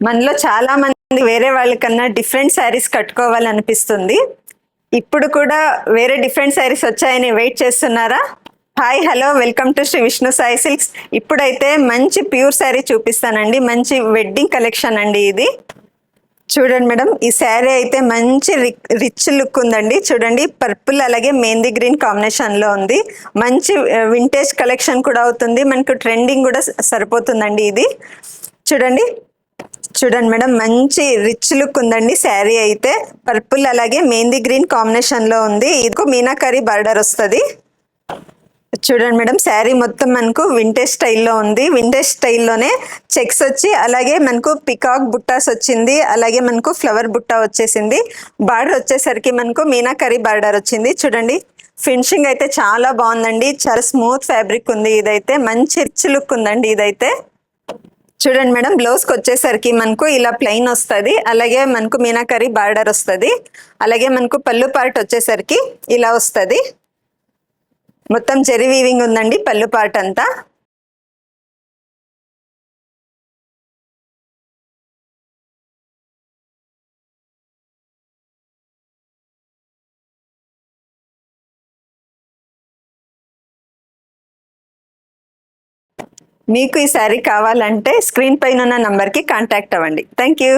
మనలో చాలా మంది వేరే వాళ్ళకన్నా డిఫరెంట్ శారీస్ కట్టుకోవాలనిపిస్తుంది. ఇప్పుడు కూడా వేరే డిఫరెంట్ శారీస్ వచ్చాయని వెయిట్ చేస్తున్నారా? Hi hello welcome to Shri Vishnu Sai silks. ఇప్పుడైతే మంచి ప్యూర్ శారీ చూపిస్తానండి. మంచి వెడ్డింగ్ కలెక్షన్ అండి ఇది. చూడండి మేడం, ఈ శారీ అయితే మంచి రిచ్ లుక్ ఉందండి. చూడండి, పర్పుల్ అలాగే మెహందీ గ్రీన్ కాంబినేషన్ లో ఉంది. మంచి వింటేజ్ కలెక్షన్ కూడా అవుతుంది, మనకు ట్రెండింగ్ కూడా సరిపోతుందండి ఇది. చూడండి చూడండి మేడం, మంచి రిచ్ లుక్ ఉందండి. శారీ అయితే పర్పుల్ అలాగే మెహందీ గ్రీన్ కాంబినేషన్ లో ఉంది. ఇది మీనాకరీ బార్డర్ వస్తుంది. చూడండి మేడం, శారీ మొత్తం మనకు వింటేజ్ స్టైల్లో ఉంది. వింటేజ్ స్టైల్లోనే చెక్స్ వచ్చి అలాగే మనకు పికాక్ బుట్టాస్ వచ్చింది, అలాగే మనకు ఫ్లవర్ బుట్ట వచ్చేసింది. బార్డర్ వచ్చేసరికి మనకు మీనాకరీ బార్డర్ వచ్చింది. చూడండి, ఫినిషింగ్ అయితే చాలా బాగుందండి. చాలా స్మూత్ ఫ్యాబ్రిక్ ఉంది. ఇదైతే మంచి రిచ్ లుక్ ఉందండి ఇదైతే. చూడండి మేడం, బ్లౌజ్కి వచ్చేసరికి మనకు ఇలా ప్లెయిన్ వస్తుంది, అలాగే మనకు మీనాకరీ బార్డర్ వస్తుంది, అలాగే మనకు పళ్ళు పార్ట్ వచ్చేసరికి ఇలా వస్తుంది. మొత్తం జెరీ వీవింగ్ ఉందండి పళ్ళు పార్ట్ అంతా. మీకు ఈ శారీ కావాలంటే స్క్రీన్ పైన ఉన్న నంబర్కి కాంటాక్ట్ అవ్వండి. Thank you.